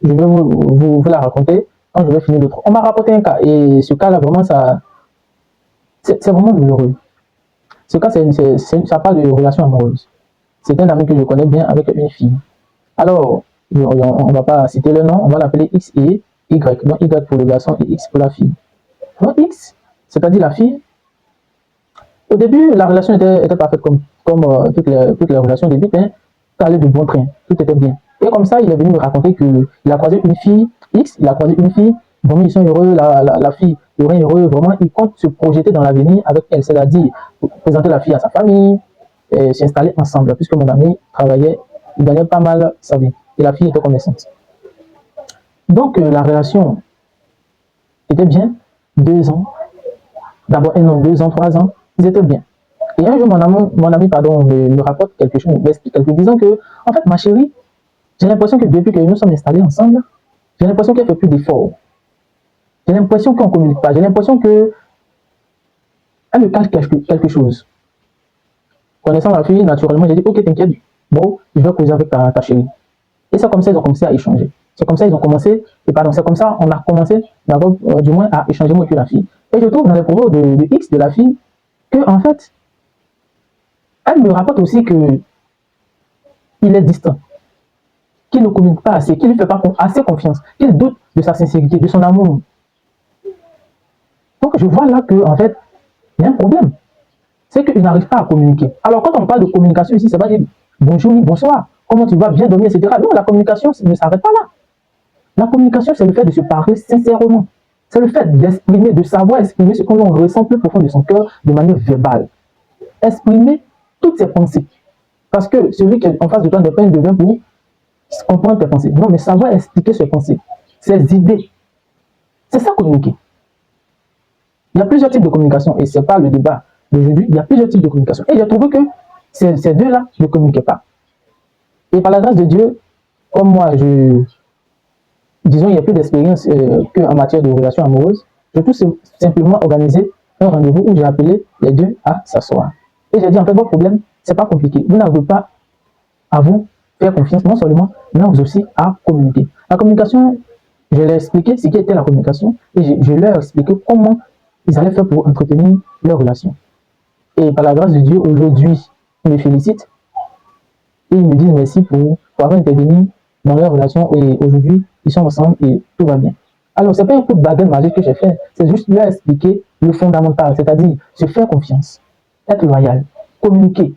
je vais vous la raconter quand je vais finir l'autre. On m'a rapporté un cas et ce cas-là, vraiment, c'est vraiment douloureux. Ce cas, ça parle de relation amoureuse. C'est un ami que je connais bien avec une fille. Alors, on ne va pas citer le nom, on va l'appeler X et Y. Donc Y pour le garçon et X pour la fille. Donc X, c'est-à-dire la fille, au début, la relation était parfaite comme toutes les relations débutent, hein, ça allait de bon train, tout était bien. Et comme ça, il est venu me raconter qu'il a croisé une fille, X, il a croisé une fille, vraiment ils sont heureux, la fille est heureuse, vraiment il compte se projeter dans l'avenir avec elle, c'est-à-dire présenter la fille à sa famille, s'installer ensemble, puisque mon ami travaillait, il gagnait pas mal sa vie, et la fille était connaissante. Donc la relation était bien, 2 ans, d'abord 1 an, 2 ans, 3 ans, ils étaient bien. Et un jour, mon ami me rapporte quelque chose, m'explique quelque chose, disant que, en fait, ma chérie, j'ai l'impression que depuis que nous sommes installés ensemble, j'ai l'impression qu'elle fait plus d'efforts. J'ai l'impression qu'on ne communique pas. J'ai l'impression qu'elle me cache quelque chose. Connaissant la fille, naturellement, j'ai dit, ok, t'inquiète, bon, je vais causer avec ta chérie. Et c'est comme ça qu'ils ont commencé à échanger. C'est comme ça ils ont commencé, c'est comme ça on a commencé, du moins, à échanger moi et la fille. Et je trouve dans les propos de X, de la fille, que, en fait, elle me rapporte aussi que il est distant, qu'il ne communique pas assez, qu'il ne fait pas assez confiance, qu'il doute de sa sincérité, de son amour. Donc je vois là que, en fait, il y a un problème. C'est qu'il n'arrive pas à communiquer. Alors quand on parle de communication ici, ça va dire bonjour, bonsoir, comment tu vas, bien dormir, etc. Non, la communication ne s'arrête pas là. La communication, c'est le fait de se parler sincèrement. C'est le fait d'exprimer, de savoir exprimer ce qu'on ressent plus profond de son cœur de manière verbale. Exprimer toutes ses pensées. Parce que celui qui est en face de toi n'est pas un devin pour comprendre tes pensées. Non, mais savoir expliquer ses pensées, ses idées. C'est ça communiquer. Il y a plusieurs types de communication et ce n'est pas le débat d'aujourd'hui. Il y a plusieurs types de communication. Et j'ai trouvé que ces deux-là ne communiquaient pas. Et par la grâce de Dieu, comme moi, disons, il y a plus d'expérience qu'en matière de relations amoureuses, je peux simplement organiser un rendez-vous où j'ai appelé les deux à s'asseoir. Et j'ai dit, en fait, votre problème, ce n'est pas compliqué. Vous n'arrivez pas à vous faire confiance, non seulement, mais aussi à communiquer. La communication, je leur ai expliqué ce qui était la communication et je leur ai expliqué comment ils allaient faire pour entretenir leur relation. Et par la grâce de Dieu, aujourd'hui, ils me félicitent et ils me disent merci pour avoir intervenu dans leur relation et aujourd'hui, ils sont ensemble et tout va bien. Alors, ce n'est pas un coup de baguette magique que j'ai fait, c'est juste leur expliquer le fondamental, c'est-à-dire se faire confiance, être loyal, communiquer.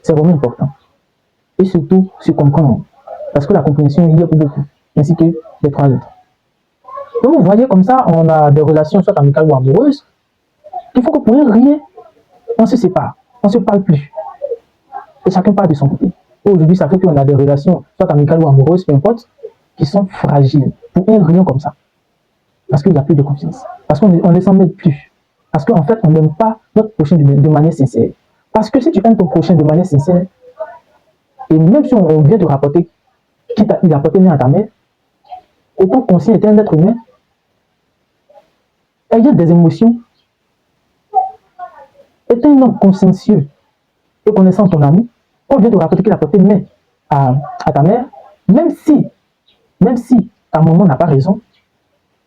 C'est vraiment important. Et surtout, se comprendre. Parce que la compréhension il y a pour beaucoup, ainsi que les 3 autres. Donc, vous voyez, comme ça, on a des relations soit amicales ou amoureuses, qu'il faut que pour rien, on se sépare, on ne se parle plus. Et chacun part de son côté. Aujourd'hui, ça fait qu'on a des relations, soit amicales ou amoureuses, peu importe, qui sont fragiles, pour rien comme ça. Parce qu'il n'y a plus de confiance. Parce qu'on ne s'en met plus. Parce qu'en fait, on n'aime pas notre prochain de manière sincère. Parce que si tu aimes ton prochain de manière sincère, et même si on vient de rapporter qu'il a apporté à ta mère, étant conscient, étant un être humain, ayant des émotions, étant un homme consciencieux et connaissant ton ami, on vient de rapporter qu'il a apporté une à ta mère, même si ta maman n'a pas raison,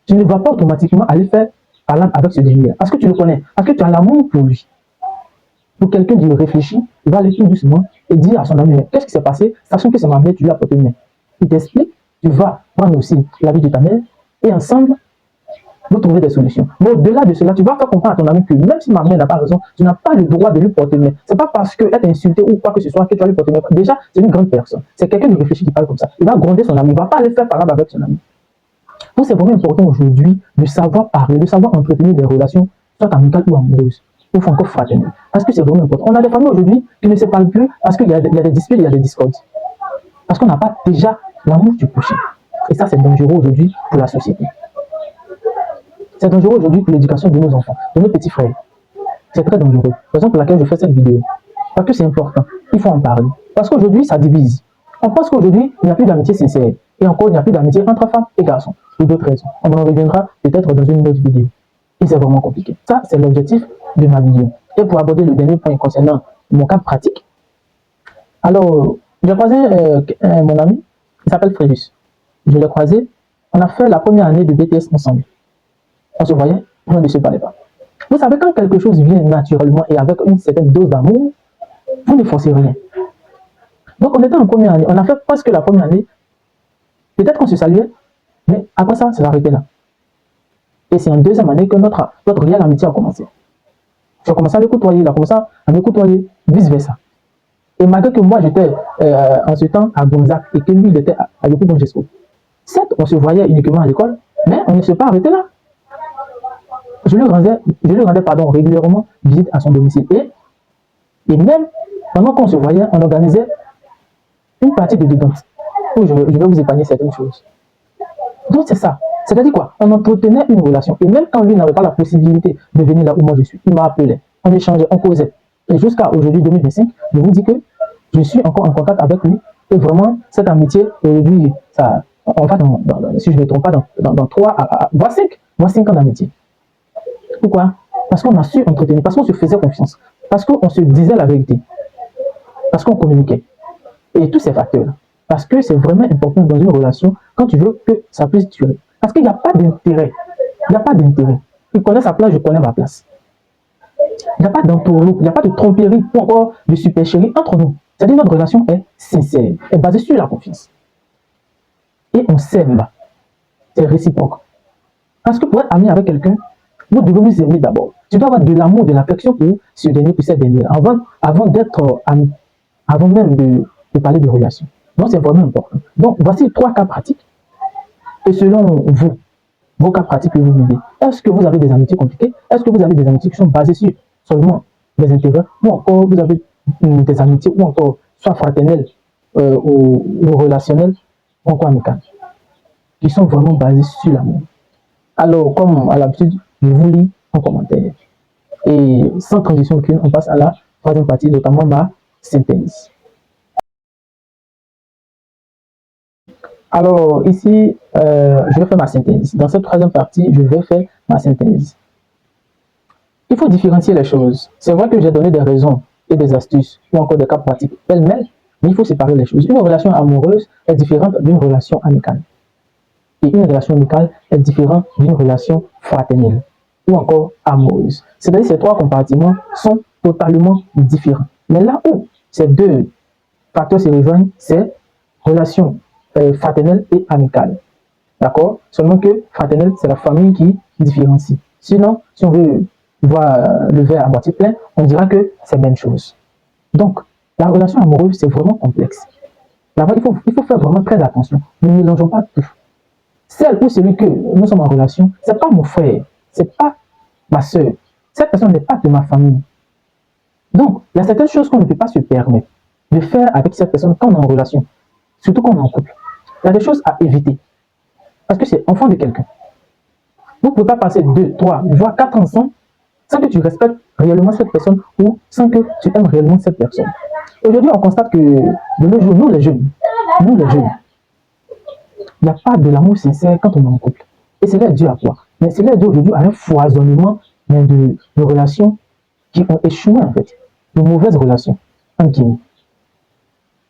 tu ne vas pas automatiquement aller faire parler avec ce dernier. Parce que tu le connais, parce que tu as l'amour pour lui. Pour quelqu'un qui réfléchit, il va aller tout doucement et dire à son ami, qu'est-ce qui s'est passé, sachant que c'est ma mère, tu lui as apporté une main. Il t'explique, tu vas prendre aussi l'avis de ta mère et ensemble, vous trouvez des solutions. Mais au-delà de cela, tu vas faire comprendre à ton ami que même si ma mère n'a pas raison, tu n'as pas le droit de lui porter main. Ce n'est pas parce qu'elle t'a insulté ou quoi que ce soit que tu vas lui porter main. Déjà, c'est une grande personne. C'est quelqu'un qui réfléchit qui parle comme ça. Il va gronder son ami, il ne va pas aller faire parler avec son ami. Donc c'est vraiment important aujourd'hui de savoir parler, de savoir entretenir des relations, soit amicales ou amoureuses, ou encore fraternelles. Parce que c'est vraiment important. On a des familles aujourd'hui qui ne se parlent plus parce qu'il y a des disputes, il y a des discordes. Parce qu'on n'a pas déjà l'amour du prochain. Et ça, c'est dangereux aujourd'hui pour la société. C'est dangereux aujourd'hui pour l'éducation de nos enfants, de nos petits frères. C'est très dangereux. Raison pour laquelle je fais cette vidéo. Parce que c'est important. Il faut en parler. Parce qu'aujourd'hui, ça divise. On pense qu'aujourd'hui, il n'y a plus d'amitié sincère. Et encore, il n'y a plus d'amitié entre femmes et garçons. Pour d'autres raisons. On en reviendra peut-être dans une autre vidéo. Et c'est vraiment compliqué. Ça, c'est l'objectif de ma vidéo. Et pour aborder le dernier point concernant mon cas pratique. Alors, j'ai croisé mon ami, il s'appelle Fréjus. je l'ai croisé, on a fait la première année de BTS ensemble. On se voyait, mais on ne se parlait pas. Vous savez, quand quelque chose vient naturellement et avec une certaine dose d'amour, vous ne forcez rien. Donc, on était en première année, on a fait presque la première année. Peut-être qu'on se saluait, mais après ça s'est arrêté là. Et c'est en deuxième année que notre réelle amitié a commencé. J'ai commencé à le côtoyer, il a commencé à me côtoyer, vice-versa. Et malgré que moi, j'étais en ce temps à Gonzac et que lui, il était à Yopougon Gongesco. Certes, on se voyait uniquement à l'école, mais on ne s'est pas arrêté là. Je lui rendais régulièrement visite à son domicile. Et même, pendant qu'on se voyait, on organisait une partie de détente où je vais vous épargner certaines choses. Donc c'est ça. C'est-à-dire quoi? On entretenait une relation. Et même quand lui n'avait pas la possibilité de venir là où moi je suis, il m'a appelé. On échangeait, on causait. Et jusqu'à aujourd'hui, 2025, je vous dis que je suis encore en contact avec lui. Et vraiment, cette amitié, aujourd'hui, on va si je ne me trompe pas, dans 3 voire 5 ans d'amitié. Pourquoi? Parce qu'on a su entretenir, parce qu'on se faisait confiance, parce qu'on se disait la vérité, parce qu'on communiquait. Et tous ces facteurs. Parce que c'est vraiment important dans une relation quand tu veux que ça puisse durer. Parce qu'il n'y a pas d'intérêt. Il n'y a pas d'intérêt. Il connaît sa place, je connais ma place. Il n'y a pas d'entourloupe, il n'y a pas de tromperie ou encore de supercherie entre nous. C'est-à-dire notre relation est sincère, est basée sur la confiance. Et on s'aime. C'est réciproque. Parce que pour être ami avec quelqu'un, vous devez vous aimer d'abord. Tu dois avoir de l'amour, de l'affection pour ce dernier, pour cette dernière, avant d'être ami, avant même de parler de relation. Donc c'est vraiment important. Donc voici 3 cas pratiques. Et selon vous, vos cas pratiques que vous vivez, est-ce que vous avez des amitiés compliquées? Est-ce que vous avez des amitiés qui sont basées sur seulement des intérêts? Ou encore vous avez des amitiés ou encore soit fraternelles ou relationnelles ou encore amicales, qui sont vraiment basées sur l'amour? Alors, comme à l'habitude, je vous lis en commentaire. Et sans transition aucune, on passe à la 3e partie, notamment ma synthèse. Alors, ici, je vais faire ma synthèse. Dans cette 3e partie, je vais faire ma synthèse. Il faut différencier les choses. C'est vrai que j'ai donné des raisons et des astuces, ou encore des cas pratiques pêle-mêle, mais il faut séparer les choses. Une relation amoureuse est différente d'une relation amicale. Et une relation amicale est différente d'une relation fraternelle, ou encore amoureuse. C'est-à-dire que ces 3 compartiments sont totalement différents. Mais là où ces 2 facteurs se rejoignent, c'est relation fraternelle et amicale. D'accord? Seulement que fraternelle, c'est la famille qui différencie. Sinon, si on veut voir le verre à moitié plein, on dira que c'est la même chose. Donc, la relation amoureuse, c'est vraiment complexe. Là-bas, il faut faire vraiment très attention. Ne mélangeons pas tout. Celle ou celui que nous sommes en relation, ce n'est pas mon frère, ce n'est pas ma soeur. Cette personne n'est pas de ma famille. Donc, il y a certaines choses qu'on ne peut pas se permettre de faire avec cette personne quand on est en relation, surtout quand on est en couple. Il y a des choses à éviter. Parce que c'est enfant de quelqu'un. Vous ne pouvez pas passer 2, 3, voire 4 ans ensemble sans que tu respectes réellement cette personne ou sans que tu aimes réellement cette personne. Aujourd'hui, on constate que de nos jours, nous les jeunes, il n'y a pas de l'amour sincère quand on est en couple. Et cela est dû à quoi? Mais cela est dû aujourd'hui à un foisonnement de relations qui ont échoué en fait. De mauvaises relations, en guillemets.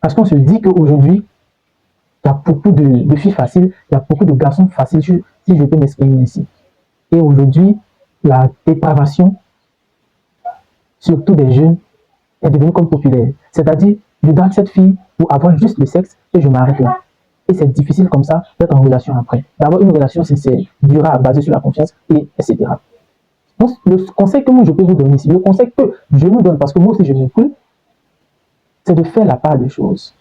Parce qu'on se dit qu'aujourd'hui, il y a beaucoup de filles faciles, il y a beaucoup de garçons faciles, si je peux m'exprimer ainsi. Et aujourd'hui, la dépravation, surtout des jeunes, est devenue comme populaire. C'est-à-dire, je drague cette fille pour avoir juste le sexe et je m'arrête là. Et c'est difficile comme ça d'être en relation après. D'avoir une relation sincère, durable, basée sur la confiance, et etc. Donc, le conseil que moi je peux vous donner ici, le conseil que je nous donne, parce que moi aussi je n'ai plus, c'est de faire la part des choses.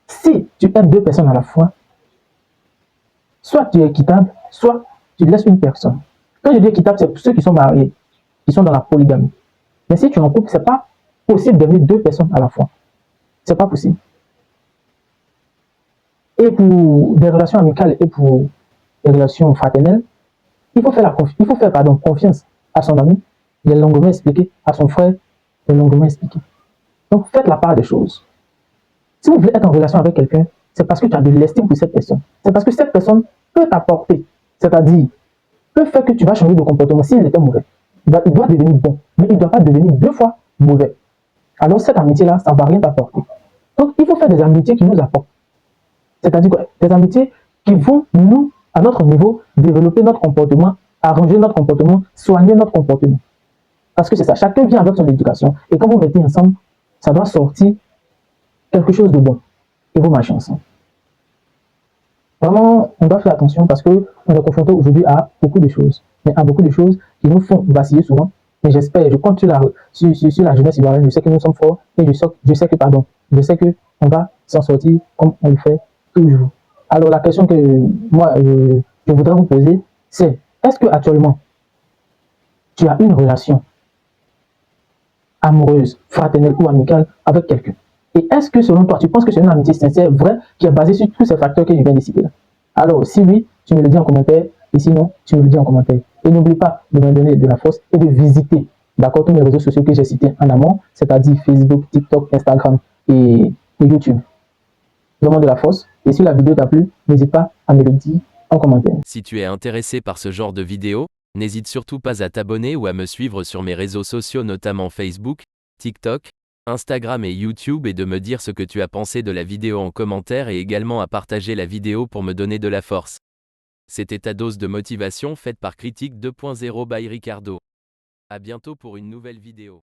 Si tu aimes 2 personnes à la fois, soit tu es équitable, soit tu laisses une personne. Quand je dis équitable, c'est pour ceux qui sont mariés, qui sont dans la polygamie. Mais si tu es en couple, ce n'est pas possible d'aimer 2 personnes à la fois. Ce n'est pas possible. Et pour des relations amicales et pour des relations fraternelles, il faut faire confiance à son ami, il est longuement expliqué, à son frère, il est longuement expliqué. Donc faites la part des choses. Si vous voulez être en relation avec quelqu'un, c'est parce que tu as de l'estime pour cette personne. C'est parce que cette personne peut t'apporter, c'est-à-dire peut faire que tu vas changer de comportement s'il était mauvais. Il doit devenir bon, mais il ne doit pas devenir 2 fois mauvais. Alors cette amitié-là, ça ne va rien t'apporter. Donc il faut faire des amitiés qui nous apportent. C'est-à-dire des amitiés qui vont, nous, à notre niveau, développer notre comportement, arranger notre comportement, soigner notre comportement. Parce que c'est ça, chacun vient avec son éducation. Et quand vous mettez ensemble, ça doit sortir quelque chose de bon. Et vous marchez ensemble. Vraiment, on doit faire attention parce qu'on est confronté aujourd'hui à beaucoup de choses. Mais à beaucoup de choses qui nous font vaciller souvent. Mais j'espère, je compte sur la jeunesse ivoirienne. Je sais que nous sommes forts et je sais qu'on va s'en sortir comme on le fait toujours. Alors la question que moi, je voudrais vous poser, c'est est-ce que actuellement tu as une relation amoureuse, fraternelle ou amicale avec quelqu'un? Et est-ce que selon toi, tu penses que c'est une amitié sincère, vraie, qui est basée sur tous ces facteurs que je viens de citer là? Alors, si oui, tu me le dis en commentaire, et sinon, tu me le dis en commentaire. Et n'oublie pas de me donner de la force et de visiter, d'accord, tous mes réseaux sociaux que j'ai cités en amont, c'est-à-dire Facebook, TikTok, Instagram et YouTube. Donne-moi de la force. Et si la vidéo t'a plu, n'hésite pas à me le dire en commentaire. Si tu es intéressé par ce genre de vidéo, n'hésite surtout pas à t'abonner ou à me suivre sur mes réseaux sociaux, notamment Facebook, TikTok, Instagram et YouTube, et de me dire ce que tu as pensé de la vidéo en commentaire, et également à partager la vidéo pour me donner de la force. C'était ta dose de motivation faite par Critique 2.0 by Ricardo. À bientôt pour une nouvelle vidéo.